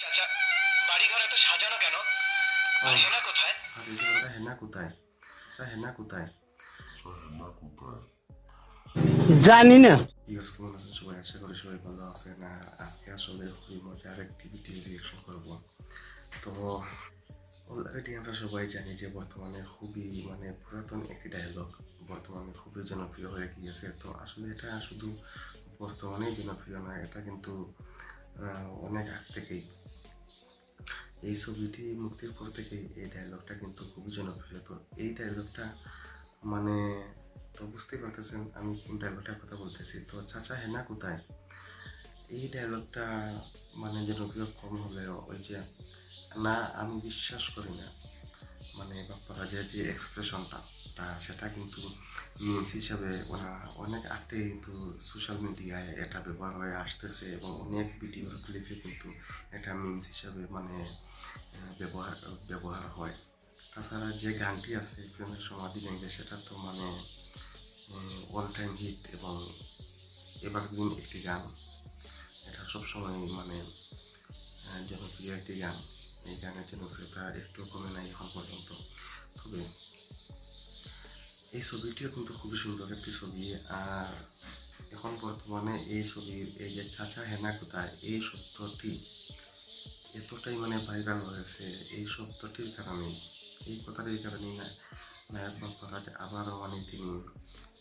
চাচা, বাড়িঘর এত সাজানো কেন? আর হেনা কোথায়? হেনা কোথায়? হেনা কোথায়? জানি না। কেমন আছেন সবাই? আশা করি সবাই ভালো আছেন। আজকে আসলে খুবই মজার একটি ভিডিও রিয়েকশন করব। তো অলরেডি আমরা সবাই জানি যে বর্তমানে খুবই পুরাতন একটি ডায়লগ বর্তমানে খুবই জনপ্রিয় হয়ে গিয়েছে। তো আসলে এটা শুধু বর্তমানেই জনপ্রিয় নয়, এটা কিন্তু অনেক আগ থেকেই, এই ছবিটি মুক্তির পর থেকেই এই ডায়লগটা কিন্তু খুবই জনপ্রিয়। তো এই ডায়লগটা মানে তো বুঝতেই পারতেছেন আমি কোন ডায়লগটার কথা বলতেছি। তো চাচা হেনা কোথায়, এই ডায়লগটা জনপ্রিয় কম হলেও ওই যে না আমি বিশ্বাস করি না, বাপ্পারা যে এক্সপ্রেশনটা সেটা কিন্তু মিমস হিসাবে ওরা অনেক আগে কিন্তু সোশ্যাল মিডিয়ায় এটা ব্যবহার হয়ে আসতেছে এবং অনেক ভিডিওর ক্লিপে কিন্তু এটা মিমস হিসাবে ব্যবহার ব্যবহার হয়। তাছাড়া যে গানটি আছে প্রেমের সমাধি ভেঙে, সেটা তো অল টাইম হিট এবং এভারগ্রিন একটি গান। এটা সবসময় জনপ্রিয় একটি গান। এই গানের জনপ্রিয়তা একটু কমে নাই এখন পর্যন্ত। তবে এই ছবিটিও কিন্তু খুবই সুন্দর একটি ছবি। আর এখন বর্তমানে এই ছবির এই যে চাচা হেনা কোথায়, এই শব্দটি এতটাই ভাইরাল হয়েছে। এই শব্দটির কারণে, এই কথাটির কারণেই নায়ক বাপ্পারাজ আবারও তিনি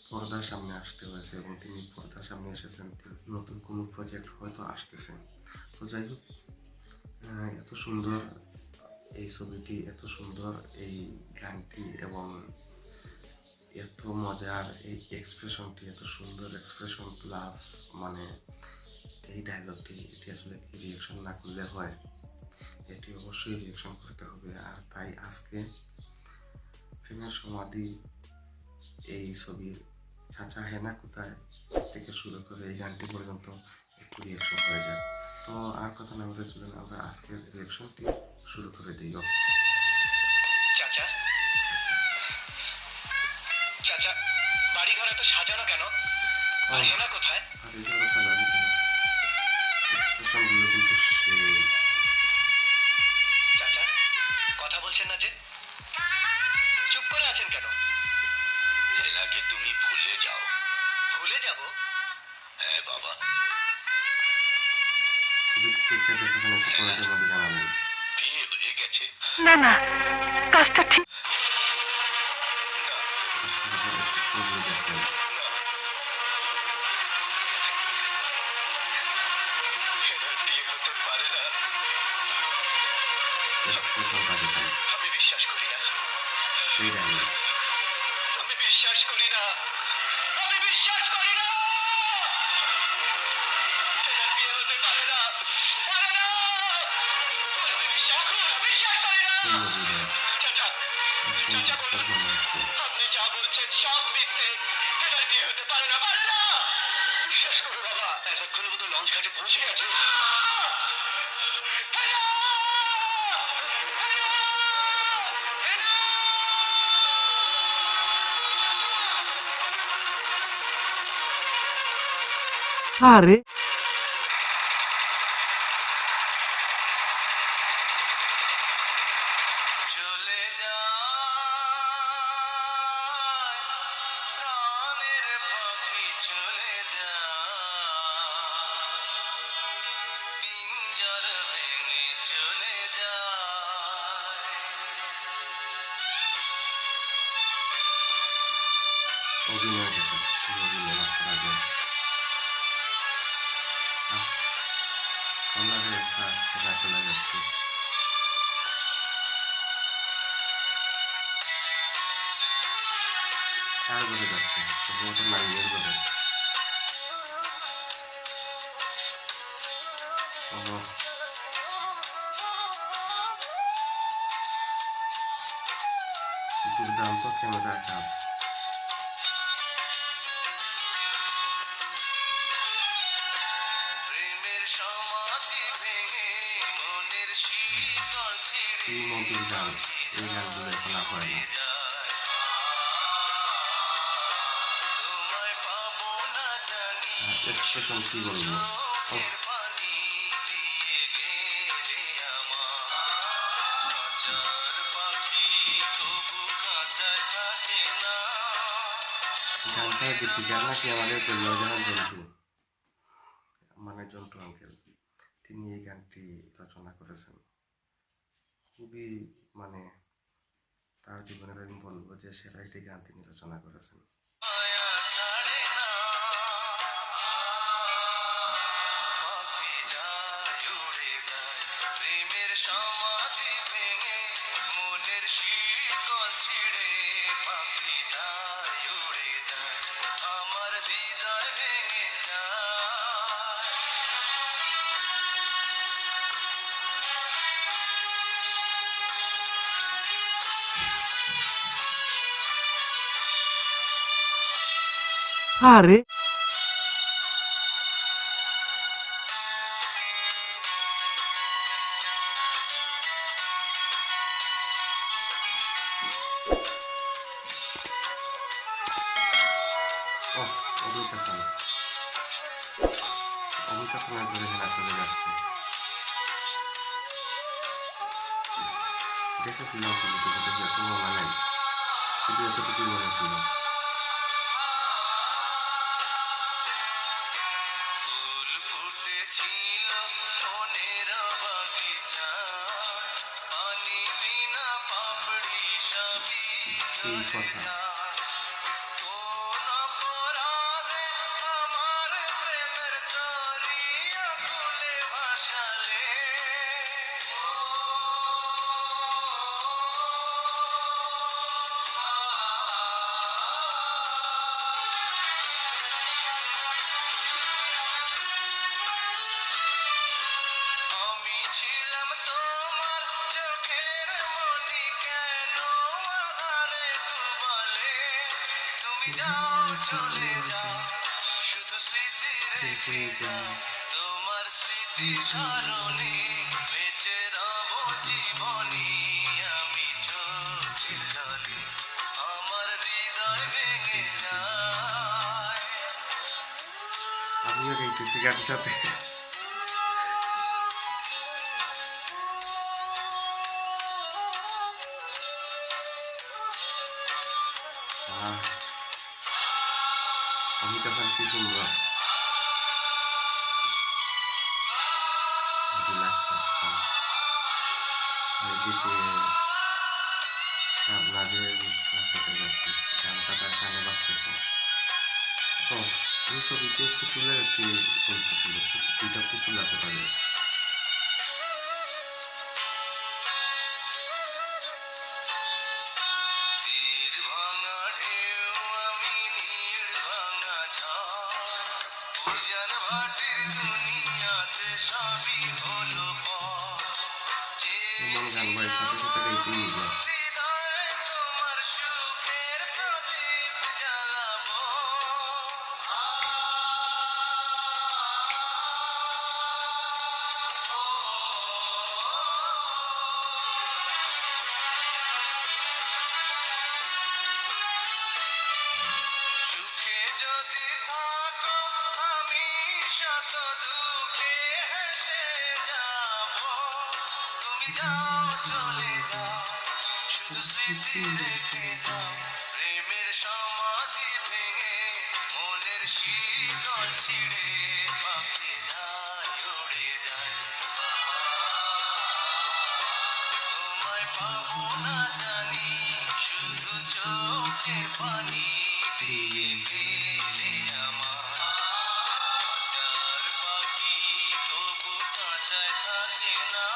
পর্দার সামনে আসতে হয়েছে এবং তিনি পর্দার সামনে এসেছেন। নতুন কোনো প্রজেক্ট হয়তো আসতেছে। তো যাই হোক, এত সুন্দর এই ছবিটি, এত সুন্দর এই গানটি এবং এত মজার এই এক্সপ্রেশনটি, এত সুন্দর এক্সপ্রেশন প্লাস এই ডায়লগটি, এটি আসলে কি রিয়েকশন না করলে হয়? এটি অবশ্যই রিয়েকশন করতে হবে। আর তাই আজকে প্রেমের সমাধি এই ছবির চাচা হেনা কোথায় থেকে শুরু করে এই গানটি পর্যন্ত একটু রিয়েকশন হয়ে যায়। তো আর কথা না বলে চলুন আমরা আজকের রিয়েকশনটি শুরু করে দিই। চাচা, চাচা, বাড়িঘর এত সাজানো কেন? আর হেনা কোথায়? এক্সপ্রেশনগুলো কিন্তু সেই। চাচা, কথা বলছেন না যে? চুপ করে আছেন কেন? হেনাকে তুমি ভুলে যাও। ভুলে যাব? হ্যাঁ বাবা। ছবিটি দেখে দেখেছেন একটু কমেন্টের মধ্যে জানাবেন। বিয়ে হয়ে গেছে। না না, কাজটা ঠিক। এক্সপ্রেশনগুলো দেখবেন। হেনার বিয়ে হতে পারে না। এক্সপ্রেশনটা দেখেন, আমি বিশ্বাস করি না। সেই ডায়লগ। আমি বিশ্বাস করি না। আমি বিশ্বাস করি না। হেনার বিয়ে হতে পারে না। পারে না। আমি বিশ্বাস করি না। চাচা, চাচা বলুন, আপনি যা বলছেন সব মিথ্যে। হেনার বিয়ে হতে পারে না, পারে না। বিশ্বাস করো বাবা, এতক্ষণের মতো লঞ্চ ঘাটে পৌঁছে গেছে। আরে চলে যায় প্রাণের পাখি, চলে যায় পিঞ্জর ভেঙে, চলে যায়। অভিনয় দেখেন, সেই অভিনয় করা যায়। আমাদের একটা খেলা চলে যাচ্ছে। কার ঘরে যাচ্ছে? সম্ভবত নাইমের ঘরে। দুর্দান্ত ক্যামেরা কাজ। প্রেমের সমাধি ভেঙে মনের শীতল ছিঁড়ে এই মধুর গান, এই গানগুলো এখন আর হয় না। তোমায় পাবো না জানি। এক্সপ্রেশন কি বলবো, চোখের পানি দিয়ে গেলে গানটার গীতিকার নাকি আমাদের কল্যাণ জন্টু, মানে জন্টু আঙ্কেল। তিনি এই গানটি রচনা করেছেন। খুবই মানে তার জীবনের আমি বলবো যে সেরা একটি গান তিনি রচনা করেছেন। সমাধি ভেঙে মনের শিকল ছিঁড়ে পাখি যায় উড়ে যায়, আমার হৃদয় ভেঙে যায়। আরে ও অমিতা খান, অমিতা খানের ধরে হেনা চলে যাচ্ছে। দেখেছিলাম ছবিটি, দেখে এত মনে নেই, শুধু এতটুকুই মনে ছিল। ফুল ফুটেছিল মনের বাগিচায়, পানি বিনা পাপড়ি সবই এই ঝরে কথা যায়। কোন অপরাধে আমার প্রেমের তরি আকুলে ভাসালে, আমি ছিলাম তোমার চোখের মনি, কেন আধারে ডুবালে? তুমি যাও চলে যাও, শুধু স্মৃতি রেখে যাও, তোমার স্মৃতি স্মরণে বেঁচে রব জীবনী আমি চোখের জলে, আমার হৃদয় ভেঙে যায়। আমিও গাইতেছি গানের সাথে। অমিতা খান কি সুন্দর, এদিকে শাবনাজের সাথে যাচ্ছে, গানটা তার কানে বাজতেছে। ও এই ছবিতে পুতুলের একটি অংশ ছিল, দুইটা পুতুল আছে তাদের। তীর ভাঙা ঢেউ আমি নীড় ভাঙা ঝড়, উজান ভাটির দুনিয়াতে সবই হলো পর। এমন গান ভাই সাথে সাথে গাইতেই হবে। হৃদয়ে তোমার সুখের প্রদীপ জ্বালাবো। সুখে যদি থাকো আমি শত দুঃখে হেসে যাব, তুমি যাও চলে যাও, শুধু স্মৃতি রেখে যাও, প্রেমের সমাধি ভেঙে মনের শীতল ছিঁড়ে পাখি যায় উড়ে যায়, তোমায় পাবো না জানি, শুধু চোখের পানি দিয়ে গেলে আমার। কাঁচার পাখি তবু কাঁচায় থাকে না,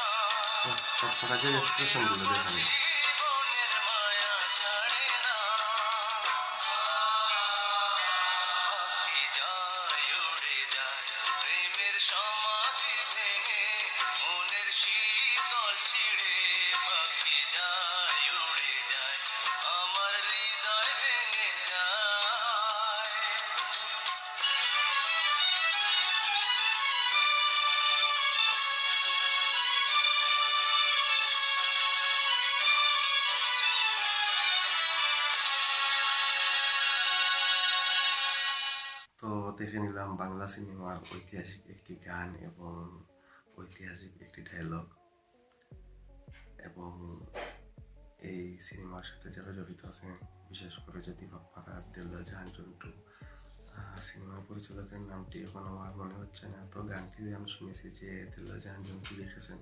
সবসময় এক্সপ্রেশন গুলো দেখানো। জীবনের মায়া ছাড়ে না, পাখি যায় উড়ে যায়, প্রেমের সমাধি ভেঙে মনের শীতল ছিঁড়ে পাখি যায় উড়ে যায়, আমার হৃদয় ভেঙে যায়। তো দেখে নিলাম বাংলা সিনেমার ঐতিহাসিক একটি গান এবং ঐতিহাসিক একটি ডায়লগ, এবং এই সিনেমার সাথে যারা জড়িত আছেন বিশেষ করে যে দীপক পাড়ার দিলদার জাহান জন্টু সিনেমার পরিচালকের নামটি এখন আমার মনে হচ্ছে না, তো গানটি আমি শুনেছি যে দিলদার জাহান জন্টু লিখেছেন।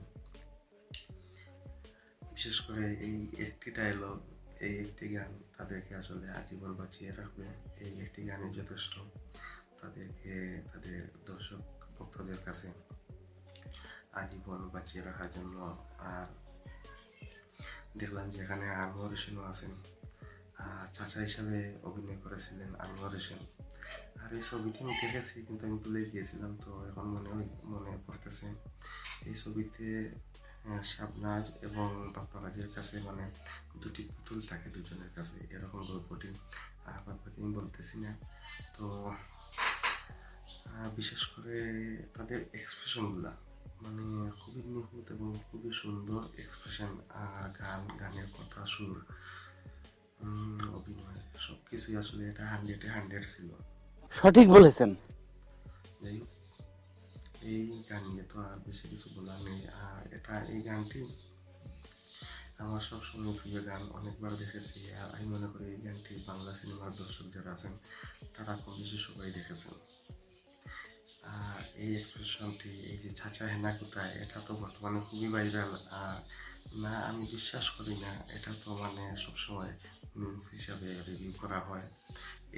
বিশেষ করে এই একটি ডায়লগ, এই একটি গান তাদেরকে আসলে আজীবন বাঁচিয়ে রাখবে। এই একটি গানই যথেষ্ট তাদেরকে তাদের দর্শক ভক্তদের কাছে আজীবন বাঁচিয়ে রাখার জন্য। আর দেখলাম যে এখানে আনোয়ার হোসেনও আছেন, চাচা হিসাবে অভিনয় করেছিলেন আনোয়ার হোসেন। আর এই ছবিটি আমি দেখেছি কিন্তু আমি ভুলে গিয়েছিলাম, তো এখন মনে পড়তেছে। এই ছবিতে শাবনাজ এবং বাপ্পারাজের কাছে মানে দুটি পুতুল থাকে দুজনের কাছে, এরকম গল্পটি বাপ্পাকে আমি বলতেছি না। তো বিশেষ করে তাদের এক্সপ্রেশনগুলা মানে খুবই নিখুঁত এবং খুবই সুন্দর এক্সপ্রেশন, গানের কথা, সুর, অভিনয় সব কিছুই আসলে এটা 100-এ 100 ছিল। সঠিক বলেছেন। যাই হোক, এই গান নিয়ে তো আর বেশি কিছু বলার নেই। আর এই গানটি আমার সবসময় প্রিয় গান, অনেকবার দেখেছি। আর আমি মনে করি এই গানটি বাংলা সিনেমার দর্শক যারা আছেন তারা কম বেশি সবাই দেখেছেন। আর এই এক্সপ্রেশনটি, এই যে চাচা হেনা কোথায়, এটা তো বর্তমানে খুবই ভাইরাল। আর না, আমি বিশ্বাস করি না, এটা তো মানে সবসময় নিউজ হিসাবে রিভিউ করা হয়।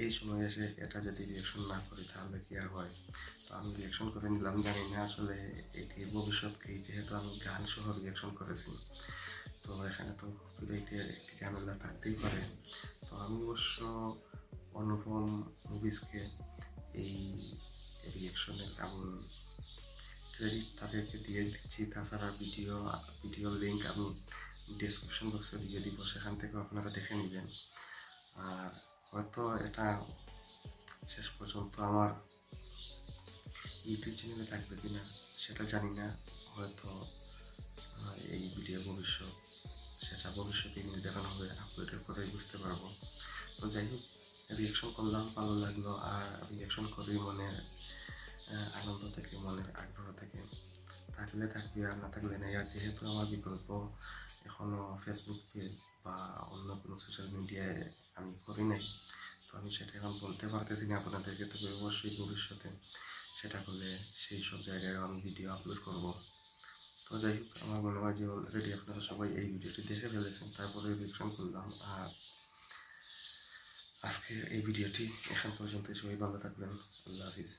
এই সময় এসে এটা যদি রিয়াকশন না করি তাহলে কি আর হয়? তো আমি রিয়াকশন করে নিলাম, জানি না আসলে এটি ভবিষ্যৎ কি, যেহেতু আমি গান সহ রিয়াকশন করেছি, তো এখানে তো কপিরাইটের একটি ঝামেলা থাকতেই পারে। তো আমি অবশ্য অনুপম মুভিজকে এই রিয়াকশনের ক্রেডিট তাদেরকে দিয়ে দিচ্ছি। তাছাড়া ভিডিও লিঙ্ক আমি ডিসক্রিপশন বক্সে দিয়ে দিব, সেখান থেকে আপনারা দেখে নেবেন। আর হয়তো এটা শেষ পর্যন্ত আমার ইউটিউব চ্যানেলে থাকবে কিনা সেটা জানি না, হয়তো এই ভিডিও ভবিষ্যতে নিয়ে দেখানো হবে, আপলোডের পরেই বুঝতে পারবো। তো যাই হোক, রিয়াকশন করলাম, ভালো লাগলো। আর রিয়াকশন করেই মনের আনন্দ থেকে, মনের আগ্রহ থেকে থাকলে থাকবে, আর না থাকলে নেই। আর যেহেতু আমার বিকল্প এখনও ফেসবুক পেজ বা অন্য কোনো সোশ্যাল মিডিয়ায় আমি করি নাই, তো আমি সেটা এখন বলতে পারতেছি না আপনাদেরকে। তবে অবশ্যই ভবিষ্যতে সেটা করলে সেই সব জায়গায় আমি ভিডিও আপলোড করব। তো যাই হোক, আমার মনে হয় যে অলরেডি আপনারা সবাই এই ভিডিওটি দেখে ফেলেছেন, তারপরে রিয়াকশন করলাম। আর আজকের এই ভিডিওটি এখান পর্যন্ত, সবাই ভালো থাকবেন। আল্লাহ হাফিজ।